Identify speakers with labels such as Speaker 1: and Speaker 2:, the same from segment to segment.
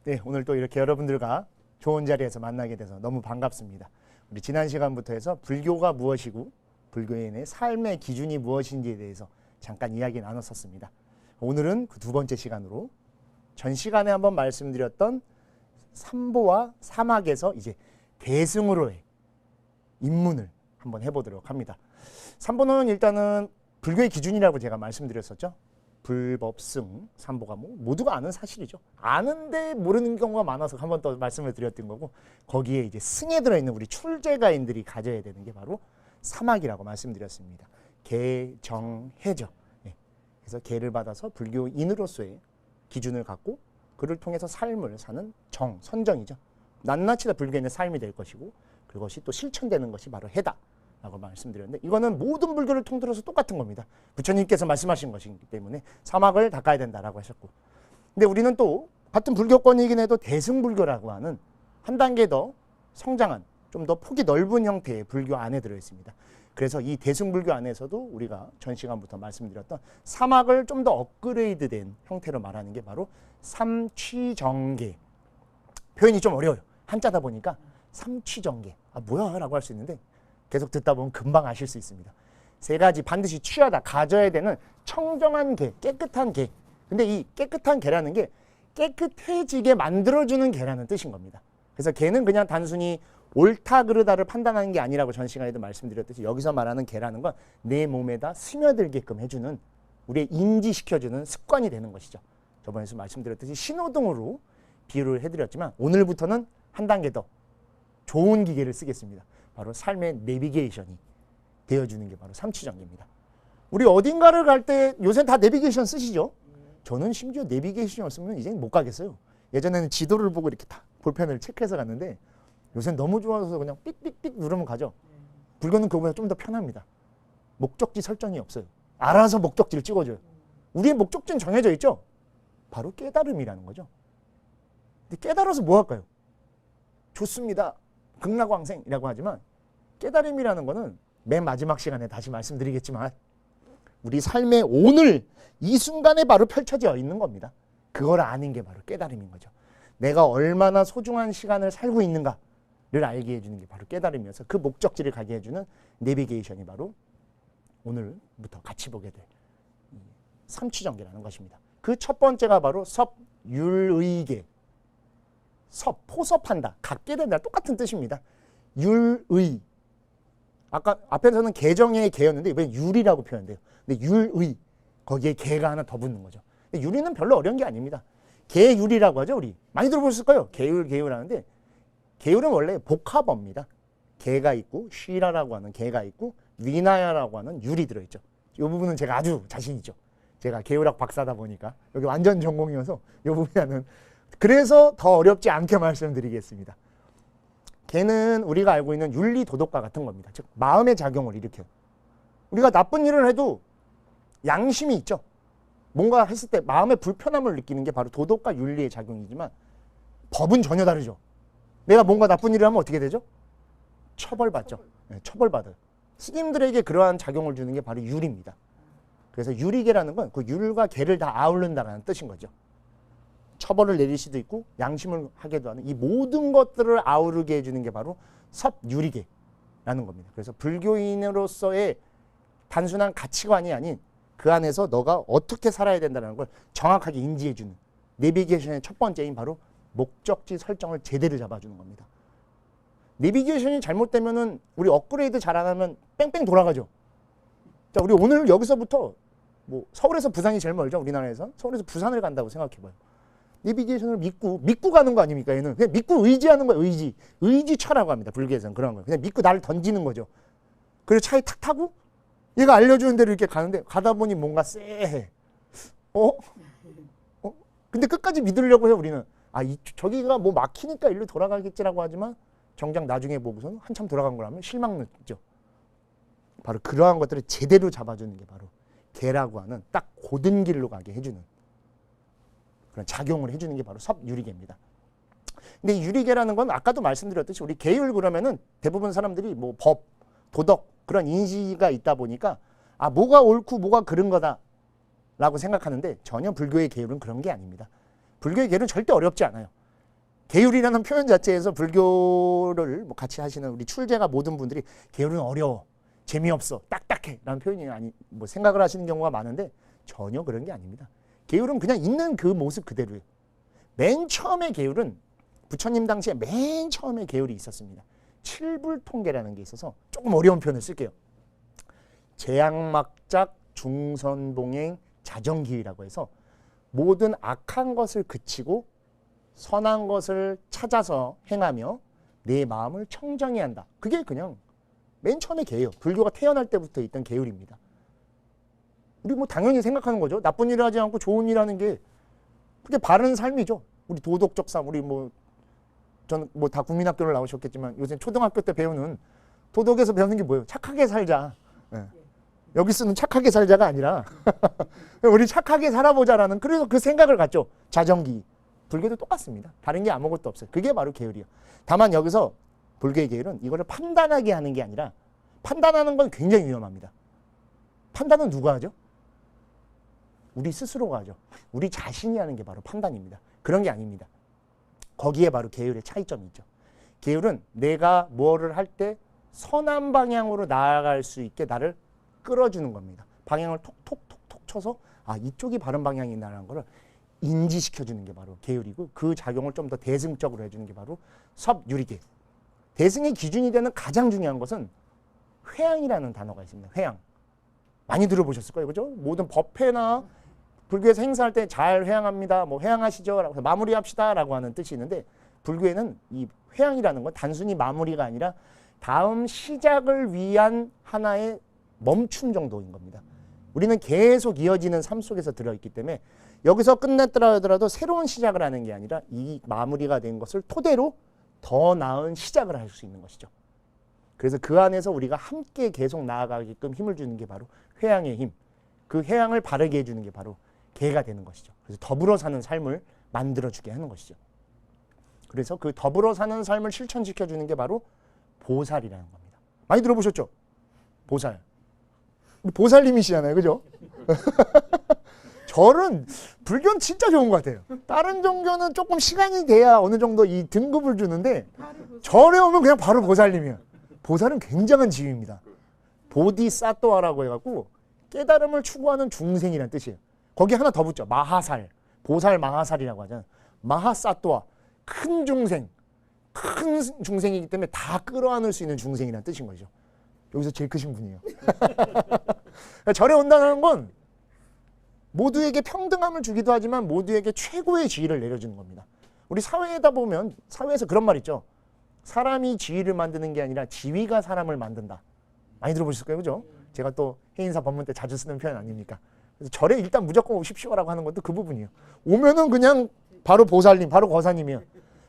Speaker 1: 네, 오늘 또 이렇게 여러분들과 좋은 자리에서 만나게 돼서 너무 반갑습니다. 우리 지난 시간부터 해서 불교가 무엇이고 불교인의 삶의 기준이 무엇인지에 대해서 잠깐 이야기 나눴었습니다. 오늘은 그 두 번째 시간으로 전 시간에 한번 말씀드렸던 삼보와 사막에서 이제 대승으로의 입문을 한번 해보도록 합니다. 삼보는 일단은 불교의 기준이라고 제가 말씀드렸었죠. 불법승, 삼보가 모두가 아는 사실이죠. 아는데 모르는 경우가 많아서 한 번 더 말씀을 드렸던 거고, 거기에 이제 승에 들어있는 우리 출제가인들이 가져야 되는 게 바로 사막이라고 말씀드렸습니다. 계, 정, 해죠. 네. 그래서 계를 받아서 불교인으로서의 기준을 갖고 그를 통해서 삶을 사는 정, 선정이죠. 낱낱이 다 불교인의 삶이 될 것이고, 그것이 또 실천되는 것이 바로 해다 라고 말씀드렸는데, 이거는 모든 불교를 통틀어서 똑같은 겁니다. 부처님께서 말씀하신 것이기 때문에 사막을 닦아야 된다라고 하셨고, 근데 우리는 또 같은 불교권이긴 해도 대승불교라고 하는 한 단계 더 성장한 좀 더 폭이 넓은 형태의 불교 안에 들어있습니다. 그래서 이 대승불교 안에서도 우리가 전 시간부터 말씀드렸던 사막을 좀 더 업그레이드된 형태로 말하는 게 바로 삼취정계. 표현이 좀 어려워요. 한자다 보니까 삼취정계. 아 뭐야? 라고 할 수 있는데 계속 듣다 보면 금방 아실 수 있습니다. 세 가지 반드시 취하다, 가져야 되는 청정한 계, 깨끗한 계. 근데 이 깨끗한 계라는 게 깨끗해지게 만들어주는 계라는 뜻인 겁니다. 그래서 계는 그냥 단순히 옳다 그르다를 판단하는 게 아니라고 전 시간에도 말씀드렸듯이, 여기서 말하는 계라는 건 내 몸에다 스며들게끔 해주는, 우리의 인지시켜주는 습관이 되는 것이죠. 저번에도 말씀드렸듯이 신호등으로 비유를 해드렸지만, 오늘부터는 한 단계 더 좋은 기계를 쓰겠습니다. 바로 삶의 내비게이션이 되어주는 게 바로 삼취정계입니다. 우리 어딘가를 갈 때 요새는 다 내비게이션 쓰시죠? 저는 심지어 내비게이션이 없으면 이제 못 가겠어요. 예전에는 지도를 보고 이렇게 다 볼펜을 체크해서 갔는데, 요새는 너무 좋아서 그냥 삑삑삑 누르면 가죠. 불교는 그거보다 좀 더 편합니다. 목적지 설정이 없어요. 알아서 목적지를 찍어줘요. 우리의 목적지는 정해져 있죠? 바로 깨달음이라는 거죠. 근데 깨달아서 뭐 할까요? 좋습니다. 극락왕생이라고 하지만 깨달음이라는 거는 맨 마지막 시간에 다시 말씀드리겠지만 우리 삶의 오늘 이 순간에 바로 펼쳐져 있는 겁니다. 그걸 아는 게 바로 깨달음인 거죠. 내가 얼마나 소중한 시간을 살고 있는가를 알게 해주는 게 바로 깨달음이어서 그 목적지를 가게 해주는 내비게이션이 바로 오늘부터 같이 보게 될 삼취정계라는 것입니다. 그 첫 번째가 바로 섭율의계. 포섭한다, 갖게 된다, 똑같은 뜻입니다. 율의. 아까 앞에서는 계정의 계였는데 이번엔 율이라고 표현돼요. 근데 율의, 거기에 계가 하나 더 붙는 거죠. 근데 율이는 별로 어려운 게 아닙니다. 계율이라고 하죠. 우리 많이 들어보셨을 거예요. 계율 하는데, 계율은 원래 복합어입니다. 계가 있고 쉬라라고 하는 계가 있고 위나야라고 하는 율이 들어있죠. 이 부분은 제가 아주 자신 있죠. 제가 계율학 박사다 보니까 여기 완전 전공이어서 이 부분은, 그래서 더 어렵지 않게 말씀드리겠습니다. 걔는 우리가 알고 있는 윤리 도덕과 같은 겁니다. 즉 마음의 작용을 일으켜요. 우리가 나쁜 일을 해도 양심이 있죠. 뭔가 했을 때 마음의 불편함을 느끼는 게 바로 도덕과 윤리의 작용이지만, 법은 전혀 다르죠. 내가 뭔가 나쁜 일을 하면 어떻게 되죠? 처벌받죠. 네, 처벌받아요. 스님들에게 그러한 작용을 주는 게 바로 율입니다. 그래서 율이계라는 건 그 율과 계를 다 아우른다는 뜻인 거죠. 처벌을 내릴 수도 있고 양심을 하게도 하는 이 모든 것들을 아우르게 해주는 게 바로 섭율이계라는 겁니다. 그래서 불교인으로서의 단순한 가치관이 아닌 그 안에서 너가 어떻게 살아야 된다는 걸 정확하게 인지해주는 내비게이션의 첫 번째인 바로 목적지 설정을 제대로 잡아주는 겁니다. 내비게이션이 잘못되면은 우리 업그레이드 잘 안 하면 뺑뺑 돌아가죠. 자, 우리 오늘 여기서부터 서울에서 부산이 제일 멀죠. 우리나라에서 서울에서 부산을 간다고 생각해봐요. 내비게이션을 믿고 가는 거 아닙니까? 얘는 그냥 믿고 의지하는 거예요. 의지차라고 합니다. 불교에서는 그런 거예요. 그냥 믿고 나를 던지는 거죠. 그래서 차에 탁 타고 얘가 알려주는 대로 이렇게 가는데, 가다 보니 뭔가 쎄해. 근데 끝까지 믿으려고 해요. 우리는 저기가 막히니까 일로 돌아가겠지라고 하지만 정작 나중에 보고서는 한참 돌아간 거라면 실망 느끼죠. 바로 그러한 것들을 제대로 잡아주는 게 바로 계라고 하는 딱 고든 길로 가게 해주는 그런 작용을 해주는 게 바로 섭율이계입니다. 근데 이 유리계라는 건 아까도 말씀드렸듯이 우리 계율 그러면은 대부분 사람들이 법, 도덕 그런 인지가 있다 보니까 뭐가 옳고 뭐가 그른 거다라고 생각하는데, 전혀 불교의 계율은 그런 게 아닙니다. 불교의 계율은 절대 어렵지 않아요. 계율이라는 표현 자체에서 불교를 뭐 같이 하시는 우리 출제가 모든 분들이 계율은 어려워, 재미없어, 딱딱해 라는 표현이 아니 뭐 생각을 하시는 경우가 많은데 전혀 그런 게 아닙니다. 계율은 그냥 있는 그 모습 그대로예요. 맨 처음에 계율은 부처님 당시에 맨 처음에 계율이 있었습니다. 칠불통계라는 게 있어서 조금 어려운 표현을 쓸게요. 재앙막작 중선봉행 자정기라고 해서 모든 악한 것을 그치고 선한 것을 찾아서 행하며 내 마음을 청정히 한다. 그게 그냥 맨 처음에 계율, 불교가 태어날 때부터 있던 계율입니다. 우리 뭐 당연히 생각하는 거죠. 나쁜 일을 하지 않고 좋은 일 하는 게 그게 바른 삶이죠. 우리 도덕적 삶, 우리 뭐 저는 뭐 다 국민학교를 나오셨겠지만 요새 초등학교 때 배우는 도덕에서 배우는 게 뭐예요? 착하게 살자. 네. 여기 쓰는 착하게 살자가 아니라 우리 착하게 살아보자라는 그래서 그 생각을 갖죠. 자정기. 불교도 똑같습니다. 다른 게 아무것도 없어요. 그게 바로 계율이에요. 다만 여기서 불교의 계율은 이거를 판단하게 하는 게 아니라 판단하는 건 굉장히 위험합니다. 판단은 누가 하죠? 우리 스스로가 하죠. 우리 자신이 하는 게 바로 판단입니다. 그런 게 아닙니다. 거기에 바로 계율의 차이점이 있죠. 계율은 내가 뭐를 할 때 선한 방향으로 나아갈 수 있게 나를 끌어주는 겁니다. 방향을 톡톡톡톡 쳐서 아 이쪽이 바른 방향이다라는 거를 인지시켜주는 게 바로 계율이고 그 작용을 좀 더 대승적으로 해주는 게 바로 섭유리계. 대승의 기준이 되는 가장 중요한 것은 회양이라는 단어가 있습니다. 회양. 많이 들어보셨을 거예요. 그죠? 모든 법회나 불교에서 행사할 때 잘 회양합니다. 뭐 회양하시죠. 라고 마무리합시다. 라고 하는 뜻이 있는데 불교에는 이 회양이라는 건 단순히 마무리가 아니라 다음 시작을 위한 하나의 멈춤 정도인 겁니다. 우리는 계속 이어지는 삶 속에서 들어있기 때문에 여기서 끝냈더라 하더라도 새로운 시작을 하는 게 아니라 이 마무리가 된 것을 토대로 더 나은 시작을 할 수 있는 것이죠. 그래서 그 안에서 우리가 함께 계속 나아가게끔 힘을 주는 게 바로 회양의 힘. 그 회양을 바르게 해주는 게 바로 계가 되는 것이죠. 그래서 더불어 사는 삶을 만들어주게 하는 것이죠. 그래서 그 더불어 사는 삶을 실천시켜주는 게 바로 보살이라는 겁니다. 많이 들어보셨죠? 보살. 보살님이시잖아요. 그죠? 절은 불교는 진짜 좋은 것 같아요. 다른 종교는 조금 시간이 돼야 어느 정도 이 등급을 주는데 절에 오면 그냥 바로 보살님이에요. 보살은 굉장한 지위입니다. 보디사또아라고 해갖고 깨달음을 추구하는 중생이라는 뜻이에요. 거기 하나 더 붙죠. 마하살. 보살 마하살이라고 하잖아요. 마하사또아. 큰 중생. 큰 중생이기 때문에 다 끌어안을 수 있는 중생이라는 뜻인 거죠. 여기서 제일 크신 분이에요. 절에 온다는 건 모두에게 평등함을 주기도 하지만 모두에게 최고의 지위를 내려주는 겁니다. 우리 사회에다 보면 사회에서 그런 말 있죠. 사람이 지위를 만드는 게 아니라 지위가 사람을 만든다. 많이 들어보셨을 거예요. 그죠? 제가 또 해인사 법문 때 자주 쓰는 표현 아닙니까? 그래서 절에 일단 무조건 오십시오라고 하는 것도 그 부분이에요. 오면은 그냥 바로 보살님, 바로 거사님이에요.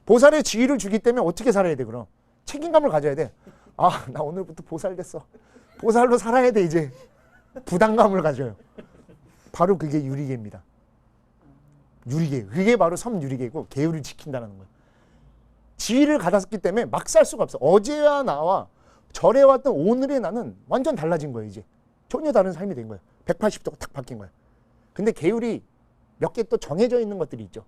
Speaker 1: 보살의 지위를 주기 때문에 어떻게 살아야 돼 그럼? 책임감을 가져야 돼. 아, 나 오늘부터 보살 됐어. 보살로 살아야 돼 이제. 부담감을 가져요. 바로 그게 유리계입니다. 유리계. 그게 바로 섬유리계고 계율을 지킨다는 거예요. 지위를 받았기 때문에 막 살 수가 없어. 어제와 나와 절에 왔던 오늘의 나는 완전 달라진 거예요. 이제 전혀 다른 삶이 된 거예요. 180도가 탁 바뀐 거예요. 근데 계율이 몇 개 또 정해져 있는 것들이 있죠.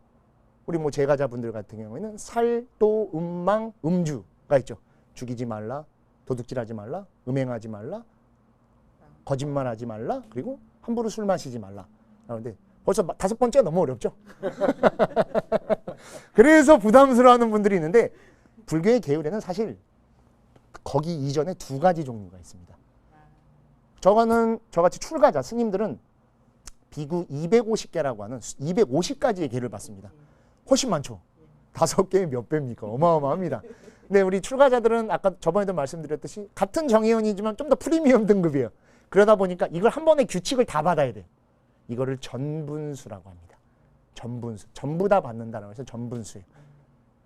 Speaker 1: 우리 뭐 제가자분들 같은 경우에는 살도 음망 음주가 있죠. 죽이지 말라, 도둑질하지 말라, 음행하지 말라, 거짓말하지 말라, 그리고 함부로 술 마시지 말라. 그런데 벌써 5번째가 너무 어렵죠. 그래서 부담스러워하는 분들이 있는데 불교의 계율에는 사실 거기 이전에 2가지 종류가 있습니다. 저같이 출가자 스님들은 비구 250개라고 하는 250가지의 계를 받습니다. 훨씬 많죠. 5개의 몇 배입니까? 어마어마합니다. 근데 우리 출가자들은 아까 저번에도 말씀드렸듯이 같은 정회원이지만 좀 더 프리미엄 등급이에요. 그러다 보니까 이걸 한 번에 규칙을 다 받아야 돼요. 이거를 전분수라고 합니다. 전분수. 전부 다 받는다라고 해서 전분수예요.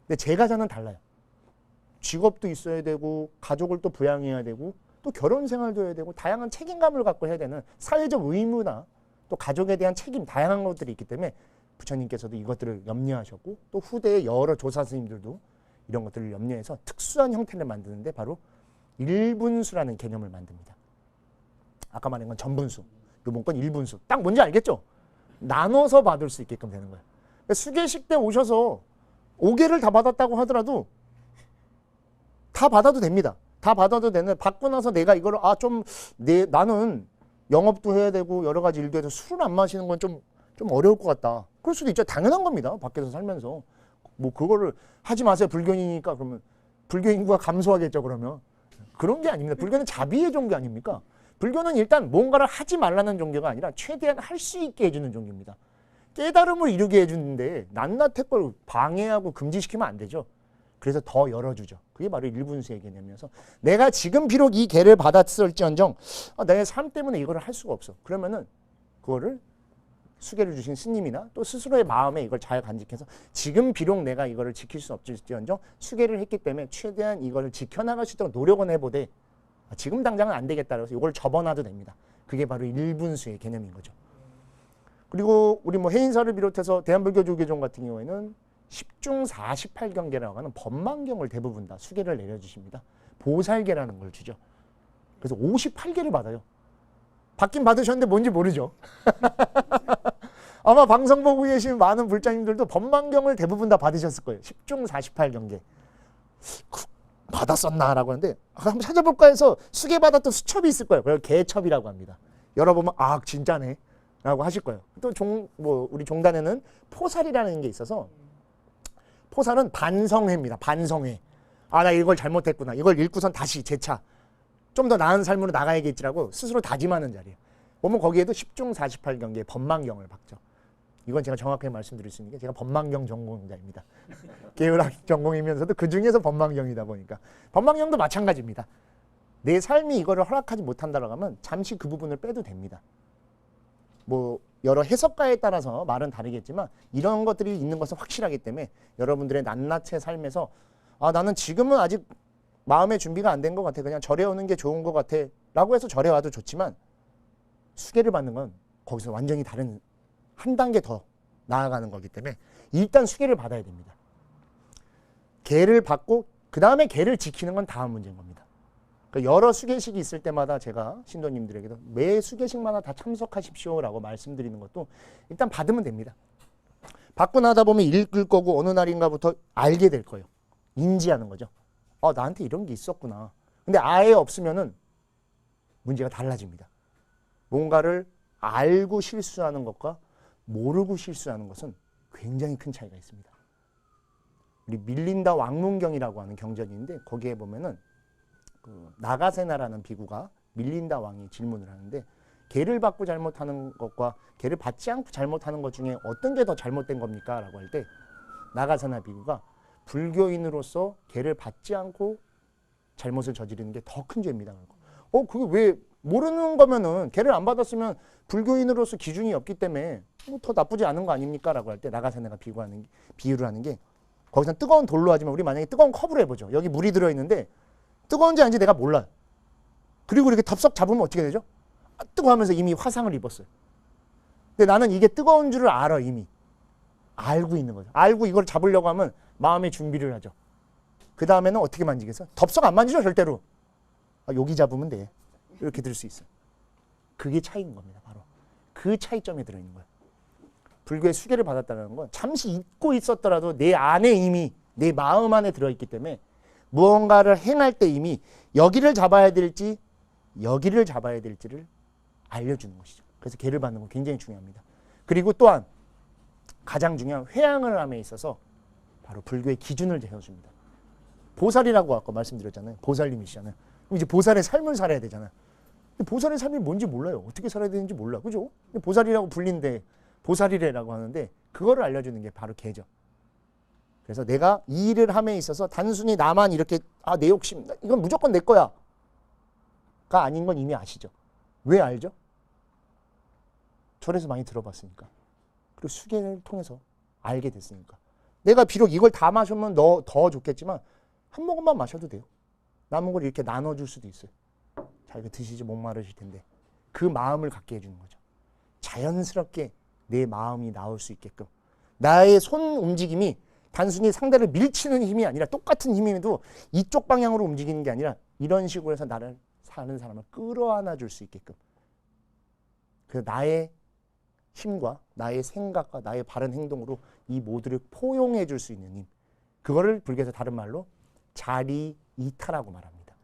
Speaker 1: 근데 제가자는 달라요. 직업도 있어야 되고 가족을 또 부양해야 되고 또 결혼 생활도 해야 되고 다양한 책임감을 갖고 해야 되는 사회적 의무나 또 가족에 대한 책임 다양한 것들이 있기 때문에 부처님께서도 이것들을 염려하셨고 또 후대의 여러 조사 스님들도 이런 것들을 염려해서 특수한 형태를 만드는데 바로 일분수라는 개념을 만듭니다. 아까 말한 건 전분수, 요번 건 일분수. 딱 뭔지 알겠죠? 나눠서 받을 수 있게끔 되는 거예요. 수계식 때 오셔서 5개를 다 받았다고 하더라도 다 받아도 됩니다. 다 받아도 되는, 받고 나서 내가 이거를 나는 영업도 해야 되고 여러 가지 일도 해서 술을 안 마시는 건 좀 어려울 것 같다. 그럴 수도 있죠. 당연한 겁니다. 밖에서 살면서. 뭐 그거를 하지 마세요. 불교인이니까. 그러면 불교 인구가 감소하겠죠. 그러면. 그런 게 아닙니다. 불교는 자비의 종교 아닙니까? 불교는 일단 뭔가를 하지 말라는 종교가 아니라 최대한 할 수 있게 해주는 종교입니다. 깨달음을 이루게 해주는데 낱낱의 걸 방해하고 금지시키면 안 되죠. 그래서 더 열어주죠. 그게 바로 일분수의 개념이어서 내가 지금 비록 이 개를 받았을지언정 내 삶 때문에 이거를 할 수가 없어. 그러면은 그거를 수계를 주신 스님이나 또 스스로의 마음에 이걸 잘 간직해서 지금 비록 내가 이거를 지킬 수 없을지언정 수계를 했기 때문에 최대한 이거를 지켜나갈 수 있도록 노력은 해보되 지금 당장은 안 되겠다 그래서 이걸 접어놔도 됩니다. 그게 바로 일분수의 개념인 거죠. 그리고 우리 뭐 해인사를 비롯해서 대한불교조계종 같은 경우에는 10중 48경계라고 하는 법망경을 대부분 다 수계를 내려주십니다. 보살계라는 걸 주죠. 그래서 58개를 받아요. 받긴 받으셨는데 뭔지 모르죠. 아마 방송 보고 계신 많은 불자님들도 법망경을 대부분 다 받으셨을 거예요. 10중 48경계. 받았었나라고 하는데 한번 찾아볼까 해서 수계 받았던 수첩이 있을 거예요. 그걸 개첩이라고 합니다. 열어보면 진짜네 라고 하실 거예요. 또 우리 종단에는 포살이라는 게 있어서 포살은 반성회입니다. 반성회. 나 이걸 잘못했구나. 이걸 읽고선 다시 재차 좀 더 나은 삶으로 나가야겠지라고 스스로 다짐하는 자리예요. 보면 거기에도 10중 48경계의 법망경을 박죠. 이건 제가 정확하게 말씀드릴 수 있는 게 제가 법망경 전공자입니다. 계율학 전공이면서도 그중에서 법망경이다 보니까. 법망경도 마찬가지입니다. 내 삶이 이거를 허락하지 못한다라고 하면 잠시 그 부분을 빼도 됩니다. 뭐 여러 해석가에 따라서 말은 다르겠지만 이런 것들이 있는 것은 확실하기 때문에 여러분들의 낱낱의 삶에서 나는 지금은 아직 마음의 준비가 안 된 것 같아. 그냥 절에 오는 게 좋은 것 같아. 라고 해서 절에 와도 좋지만 수계를 받는 건 거기서 완전히 다른 한 단계 더 나아가는 거기 때문에 일단 수계를 받아야 됩니다. 계를 받고 그 다음에 계를 지키는 건 다음 문제인 겁니다. 그러니까 여러 수계식이 있을 때마다 제가 신도님들에게도 매 수계식마다 다 참석하십시오라고 말씀드리는 것도 일단 받으면 됩니다. 받고 나다 보면 읽을 거고 어느 날인가부터 알게 될 거예요. 인지하는 거죠. 나한테 이런 게 있었구나. 근데 아예 없으면은 문제가 달라집니다. 뭔가를 알고 실수하는 것과 모르고 실수하는 것은 굉장히 큰 차이가 있습니다. 우리 밀린다 왕문경이라고 하는 경전이 있는데 거기에 보면은 나가세나라는 비구가 밀린다 왕이 질문을 하는데 계를 받고 잘못하는 것과 계를 받지 않고 잘못하는 것 중에 어떤 게 더 잘못된 겁니까? 라고 할 때 나가세나 비구가 불교인으로서 계를 받지 않고 잘못을 저지르는 게 더 큰 죄입니다. 그게 왜 모르는 거면은 계를 안 받았으면 불교인으로서 기준이 없기 때문에 더 나쁘지 않은 거 아닙니까? 라고 할 때 나가세나가 비유를 하는 게 거기서 뜨거운 돌로 하지만 우리 만약에 뜨거운 컵으로 해보죠. 여기 물이 들어있는데 뜨거운지 아닌지 내가 몰라요. 그리고 이렇게 덥석 잡으면 어떻게 되죠? 뜨거워하면서 이미 화상을 입었어요. 근데 나는 이게 뜨거운 줄을 알아. 이미 알고 있는 거죠. 알고 이걸 잡으려고 하면 마음의 준비를 하죠. 그 다음에는 어떻게 만지겠어? 덥석 안 만지죠 절대로. 여기 잡으면 돼. 이렇게 들 수 있어요. 그게 차이인 겁니다. 바로 그 차이점에 들어있는 거예요. 불교의 수계를 받았다는 건 잠시 잊고 있었더라도 내 안에 이미 내 마음 안에 들어있기 때문에 무언가를 행할 때 이미 여기를 잡아야 될지 여기를 잡아야 될지를 알려주는 것이죠. 그래서 계를 받는 건 굉장히 중요합니다. 그리고 또한 가장 중요한 회양을 함에 있어서 바로 불교의 기준을 세워줍니다. 보살이라고 아까 말씀드렸잖아요. 보살님이시잖아요. 그럼 이제 보살의 삶을 살아야 되잖아요. 근데 보살의 삶이 뭔지 몰라요. 어떻게 살아야 되는지 몰라. 그죠? 보살이라고 불린데 보살이래라고 하는데 그거를 알려주는 게 바로 계죠. 그래서 내가 이 일을 함에 있어서 단순히 나만 이렇게 내 욕심 이건 무조건 내 거야 가 아닌 건 이미 아시죠. 왜 알죠? 절에서 많이 들어봤으니까. 그리고 수계를 통해서 알게 됐으니까. 내가 비록 이걸 다 마시면 더 좋겠지만 한 모금만 마셔도 돼요. 남은 걸 이렇게 나눠줄 수도 있어요. 자, 이거 드시지 목마르실 텐데. 그 마음을 갖게 해주는 거죠. 자연스럽게 내 마음이 나올 수 있게끔. 나의 손 움직임이 단순히 상대를 밀치는 힘이 아니라 똑같은 힘임에도 이쪽 방향으로 움직이는 게 아니라 이런 식으로 해서 나를 사는 사람을 끌어안아 줄 수 있게끔. 그래서 나의 힘과 나의 생각과 나의 바른 행동으로 이 모두를 포용해 줄 수 있는 힘. 그거를 불교에서 다른 말로 자리이타라고 말합니다.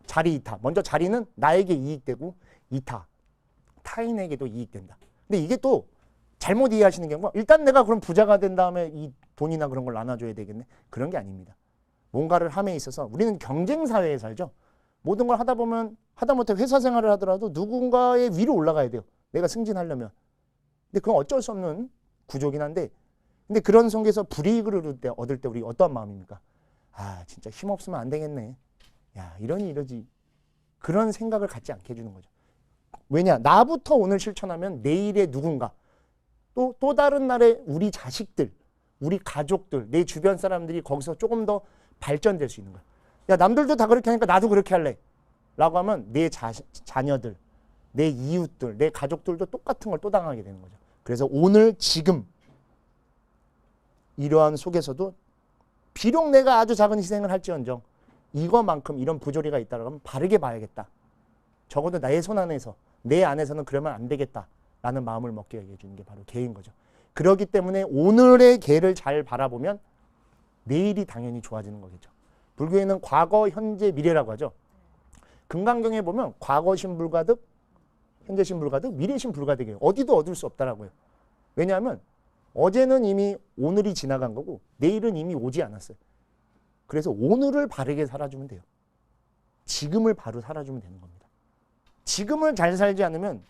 Speaker 1: 자리이타. 먼저 자리는 나에게 이익되고 이타. 타인에게도 이익된다. 근데 이게 또 잘못 이해하시는 경우가 일단 내가 그럼 부자가 된 다음에 이 돈이나 그런 걸 나눠줘야 되겠네. 그런 게 아닙니다. 뭔가를 함에 있어서 우리는 경쟁사회에 살죠. 모든 걸 하다 보면 하다못해 회사 생활을 하더라도 누군가의 위로 올라가야 돼요. 내가 승진하려면. 근데 그건 어쩔 수 없는 구조긴 한데 근데 그런 속에서 불이익을 얻을 때 우리 어떠한 마음입니까? 아 진짜 힘없으면 안 되겠네. 야 이러니 이러지. 그런 생각을 갖지 않게 해주는 거죠. 왜냐? 나부터 오늘 실천하면 내일의 누군가 또 다른 날의 우리 자식들, 우리 가족들, 내 주변 사람들이 거기서 조금 더 발전될 수 있는 거야. 야 남들도 다 그렇게 하니까 나도 그렇게 할래. 라고 하면 내 자녀들, 내 이웃들, 내 가족들도 똑같은 걸 또 당하게 되는 거죠. 그래서 오늘 지금 이러한 속에서도 비록 내가 아주 작은 희생을 할지언정 이거만큼 이런 부조리가 있다고 하면 바르게 봐야겠다. 적어도 나의 손 안에서 내 안에서는 그러면 안 되겠다라는 마음을 먹게 해주는 게 바로 개인 거죠. 그렇기 때문에 오늘의 개를 잘 바라보면 내일이 당연히 좋아지는 거겠죠. 불교에는 과거, 현재, 미래라고 하죠. 금강경에 보면 과거신 불가득, 현재신 불가득, 미래신 불가득이에요. 어디도 얻을 수 없다라고요. 왜냐하면 어제는 이미 오늘이 지나간 거고 내일은 이미 오지 않았어요. 그래서 오늘을 바르게 살아주면 돼요. 지금을 바로 살아주면 되는 겁니다. 지금을 잘 살지 않으면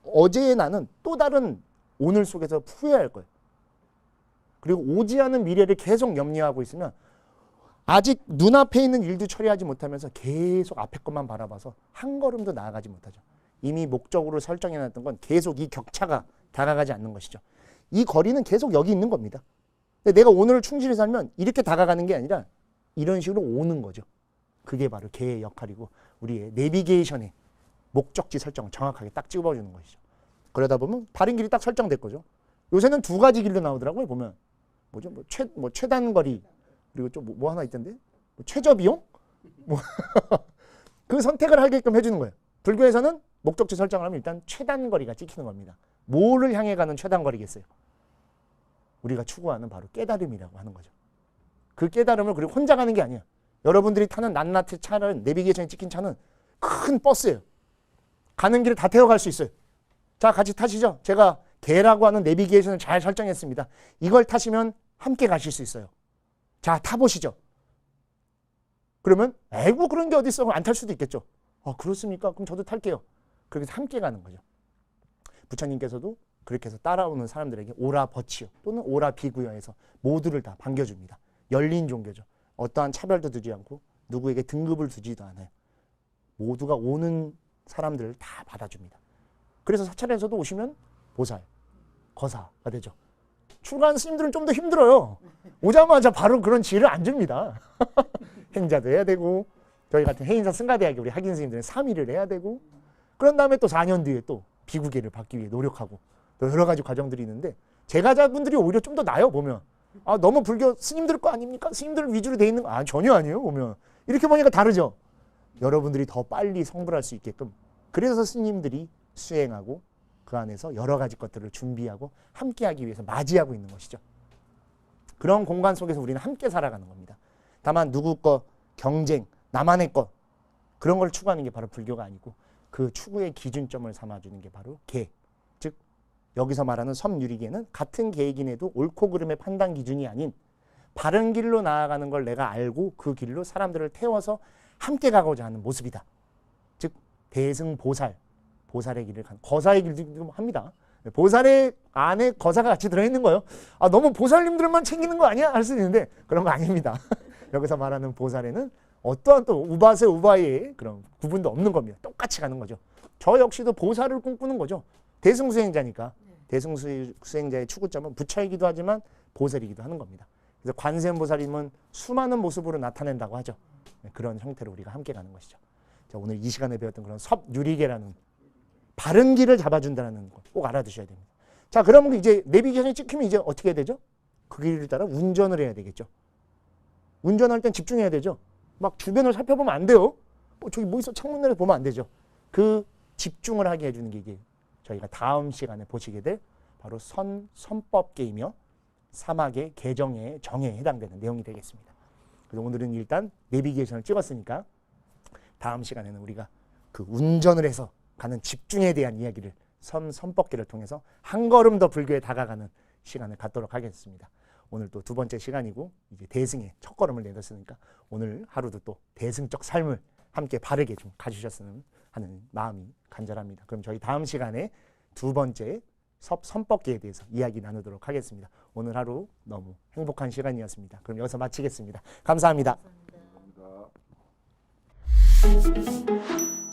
Speaker 1: 어제의 나는 또 다른 오늘 속에서 후회할 거예요. 그리고 오지 않은 미래를 계속 염려하고 있으면 아직 눈앞에 있는 일도 처리하지 못하면서 계속 앞에 것만 바라봐서 한 걸음도 나아가지 못하죠. 이미 목적으로 설정해놨던 건 계속 이 격차가 다가가지 않는 것이죠. 이 거리는 계속 여기 있는 겁니다. 근데 내가 오늘을 충실히 살면 이렇게 다가가는 게 아니라 이런 식으로 오는 거죠. 그게 바로 개의 역할이고 우리의 내비게이션의 목적지 설정을 정확하게 딱 찍어주는 것이죠. 그러다 보면 바른 길이 딱 설정될 거죠. 요새는 두 가지 길로 나오더라고요. 보면 뭐죠? 최단거리 그리고 좀 뭐 하나 있던데? 최저비용? 그 선택을 하게끔 해주는 거예요. 불교에서는 목적지 설정을 하면 일단 최단거리가 찍히는 겁니다. 뭐를 향해 가는 최단거리겠어요? 우리가 추구하는 바로 깨달음이라고 하는 거죠. 그 깨달음을 그리고 혼자 가는 게 아니야. 여러분들이 타는 낱낱이 차는 내비게이션에 찍힌 차는 큰 버스예요. 가는 길을 다 태워갈 수 있어요. 자 같이 타시죠. 제가 개라고 하는 내비게이션을 잘 설정했습니다. 이걸 타시면 함께 가실 수 있어요. 자 타보시죠. 그러면 에이구 그런 게 어디 있어. 안 탈 수도 있겠죠. 그렇습니까? 그럼 저도 탈게요. 그렇게 해서 함께 가는 거죠. 부처님께서도 그렇게 해서 따라오는 사람들에게 오라 버치요 또는 오라 비구요 해서 모두를 다 반겨줍니다. 열린 종교죠. 어떠한 차별도 두지 않고 누구에게 등급을 두지도 않아요. 모두가 오는 사람들을 다 받아줍니다. 그래서 사찰에서도 오시면 보살, 거사가 되죠. 출가하는 스님들은 좀 더 힘들어요. 오자마자 바로 그런 지혜를 안 줍니다. 행자도 해야 되고 저희 같은 해인사 승가대학에 우리 학인 스님들은 3일을 해야 되고 그런 다음에 또 4년 뒤에 또 비구계를 받기 위해 노력하고 또 여러 가지 과정들이 있는데 제가자분들이 오히려 좀 더 나아요. 보면 너무 불교 스님들 거 아닙니까? 스님들 위주로 돼 있는 거 전혀 아니에요. 보면 이렇게 보니까 다르죠. 여러분들이 더 빨리 성불할 수 있게끔 그래서 스님들이 수행하고 그 안에서 여러 가지 것들을 준비하고 함께하기 위해서 맞이하고 있는 것이죠. 그런 공간 속에서 우리는 함께 살아가는 겁니다. 다만 누구 거 경쟁, 나만의 것 그런 걸 추구하는 게 바로 불교가 아니고 그 추구의 기준점을 삼아주는 게 바로 개. 즉 여기서 말하는 섬유리개는 같은 개이긴 해도 옳고 그름의 판단 기준이 아닌 바른 길로 나아가는 걸 내가 알고 그 길로 사람들을 태워서 함께 가고자 하는 모습이다. 즉 대승보살, 보살의 길을 가는 거사의 길도 합니다. 보살의 안에 거사가 같이 들어있는 거예요. 너무 보살님들만 챙기는 거 아니야? 할 수 있는데 그런 거 아닙니다. 여기서 말하는 보살에는 어떠한 또 우바세 우바의 그런 구분도 없는 겁니다. 똑같이 가는 거죠. 저 역시도 보살을 꿈꾸는 거죠. 대승수행자니까. 대승수행자의 추구점은 부처이기도 하지만 보살이기도 하는 겁니다. 그래서 관세음보살님은 수많은 모습으로 나타낸다고 하죠. 그런 형태로 우리가 함께 가는 것이죠. 자, 오늘 이 시간에 배웠던 그런 섭유리계라는 바른 길을 잡아준다는 거 꼭 알아두셔야 됩니다. 자, 그러면 이제 내비게이션이 찍히면 이제 어떻게 해야 되죠? 그 길을 따라 운전을 해야 되겠죠. 운전할 땐 집중해야 되죠. 막 주변을 살펴보면 안 돼요. 저기 뭐 있어? 창문 내려 보면 안 되죠. 그 집중을 하게 해주는 게 이게 저희가 다음 시간에 보시게 될 바로 선법계이며 사막의 개정의 정에 해당되는 내용이 되겠습니다. 그래서 오늘은 일단 내비게이션을 찍었으니까 다음 시간에는 우리가 그 운전을 해서 가는 집중에 대한 이야기를 선법기를 통해서 한 걸음 더 불교에 다가가는 시간을 갖도록 하겠습니다. 오늘 또 두 번째 시간이고 이제 대승의 첫 걸음을 내렸으니까 오늘 하루도 또 대승적 삶을 함께 바르게 좀 가주셨으면 하는 마음이 간절합니다. 그럼 저희 다음 시간에 두 번째 선법기에 대해서 이야기 나누도록 하겠습니다. 오늘 하루 너무 행복한 시간이었습니다. 그럼 여기서 마치겠습니다. 감사합니다.
Speaker 2: 감사합니다.